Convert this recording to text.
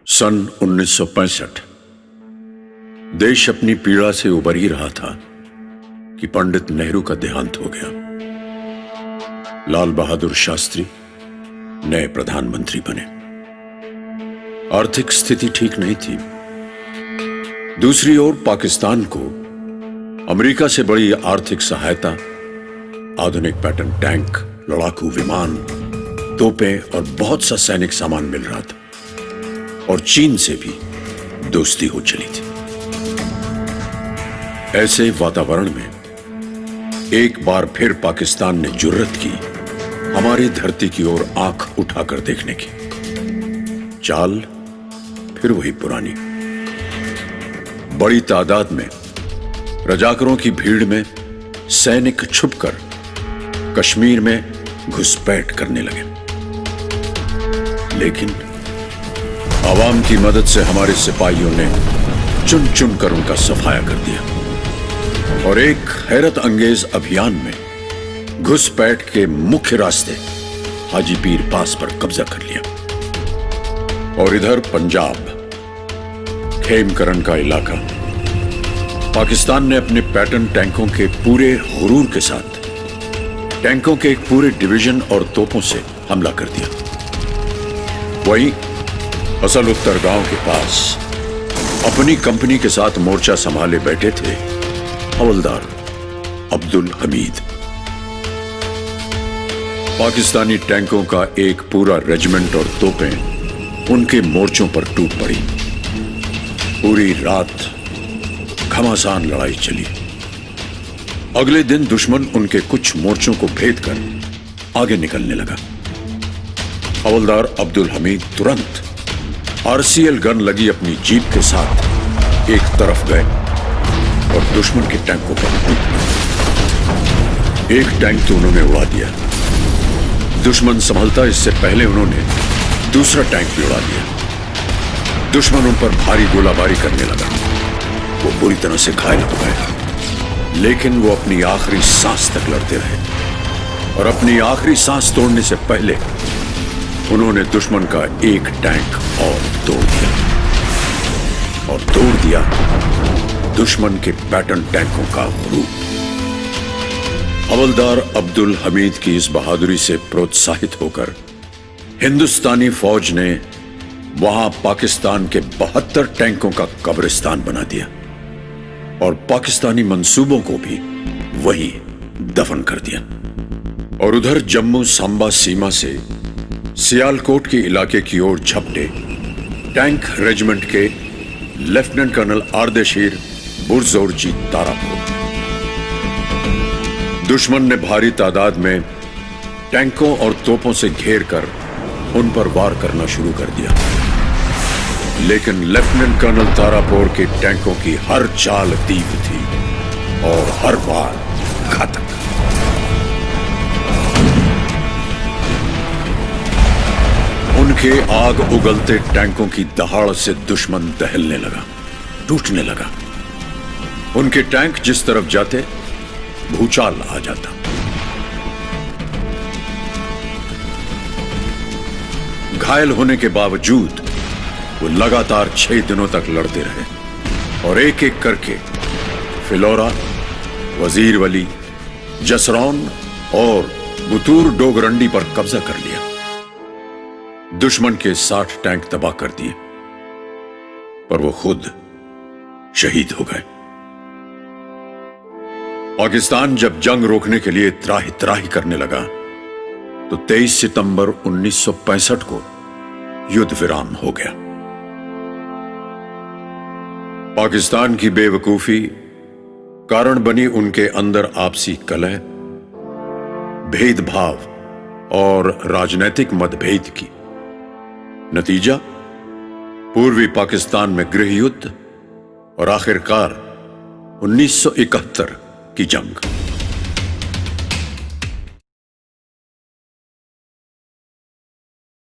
सन 1965 देश अपनी पीड़ा से उबर ही रहा था कि पंडित नेहरू का देहांत हो गया। लाल बहादुर शास्त्री नए प्रधानमंत्री बने। आर्थिक स्थिति ठीक नहीं थी। दूसरी ओर पाकिस्तान को अमेरिका से बड़ी आर्थिक सहायता, आधुनिक पैटर्न टैंक, लड़ाकू विमान, तोपें और बहुत सा सैनिक सामान मिल रहा था और चीन से भी दोस्ती हो चली थी। ऐसे वातावरण में एक बार फिर पाकिस्तान ने जुर्रत की हमारी धरती की ओर आंख उठाकर देखने की। चाल फिर वही पुरानी। बड़ी तादाद में रजाकरों की भीड़ में सैनिक छुपकर कश्मीर में घुसपैठ करने लगे। लेकिन आवाम की मदद से हमारे सिपाहियों ने चुन चुन कर उनका सफाया कर दिया और एक हैरत अंगेज अभियान में घुसपैठ के मुख्य रास्ते हाजी पीर पास पर कब्जा कर लिया। और इधर पंजाब खेमकरन का इलाका पाकिस्तान ने अपने पैटर्न टैंकों के पूरे हुरूर के साथ टैंकों के एक पूरे डिवीजन और तोपों से हमला कर दिया। वहीं असल उत्तर गांव के पास अपनी कंपनी के साथ मोर्चा संभाले बैठे थे हवलदार अब्दुल हमीद। पाकिस्तानी टैंकों का एक पूरा रेजिमेंट और तोपें उनके मोर्चों पर टूट पड़ी। पूरी रात घमासान लड़ाई चली। अगले दिन दुश्मन उनके कुछ मोर्चों को भेद कर आगे निकलने लगा। हवलदार अब्दुल हमीद तुरंत आरसीएल गन लगी अपनी जीप के साथ एक तरफ गए और दुश्मन के टैंकों पर टूट गए। एक टैंक तो उन्होंने उड़ा दिया। दुश्मन संभलता इससे पहले उन्होंने दूसरा टैंक भी उड़ा दिया। दुश्मन उन पर भारी गोलाबारी करने लगा। वो बुरी तरह से घायल हो गए, लेकिन वो अपनी आखिरी सांस तक लड़ते रहे और अपनी आखिरी सांस तोड़ने से पहले उन्होंने दुश्मन का एक टैंक और तोड़ दिया दुश्मन के पैटर्न टैंकों का ग्रुप। हवलदार अब्दुल हमीद की इस बहादुरी से प्रोत्साहित होकर हिंदुस्तानी फौज ने वहां पाकिस्तान के 72 टैंकों का कब्रिस्तान बना दिया और पाकिस्तानी मंसूबों को भी वहीं दफन कर दिया। और उधर जम्मू सांबा सीमा से सियालकोट के इलाके की ओर झपटे टैंक रेजिमेंट के लेफ्टिनेंट कर्नल आर्देशीर बुरजोरजी तारापुर। दुश्मन ने भारी तादाद में टैंकों और तोपों से घेर कर उन पर वार करना शुरू कर दिया। लेकिन लेफ्टिनेंट कर्नल तारापुर के टैंकों की हर चाल तीव्र थी और हर वार घातक। उनके आग उगलते टैंकों की दहाड़ से दुश्मन दहलने लगा, टूटने लगा। उनके टैंक जिस तरफ जाते भूचाल आ जाता। घायल होने के बावजूद वो लगातार 6 दिनों तक लड़ते रहे और एक एक करके फिलौरा, वजीर वली, जसरौन और बुतूर डोगरंडी पर कब्जा कर लिया। दुश्मन के 60 टैंक तबाह कर दिए, पर वो खुद शहीद हो गए। पाकिस्तान जब जंग रोकने के लिए त्राही त्राही करने लगा तो 23 सितंबर 1965 को युद्ध विराम हो गया। पाकिस्तान की बेवकूफी कारण बनी उनके अंदर आपसी कलह, भेदभाव और राजनीतिक मतभेद की। नतीजा पूर्वी पाकिस्तान में गृह युद्ध और आखिरकार 1971 की जंग।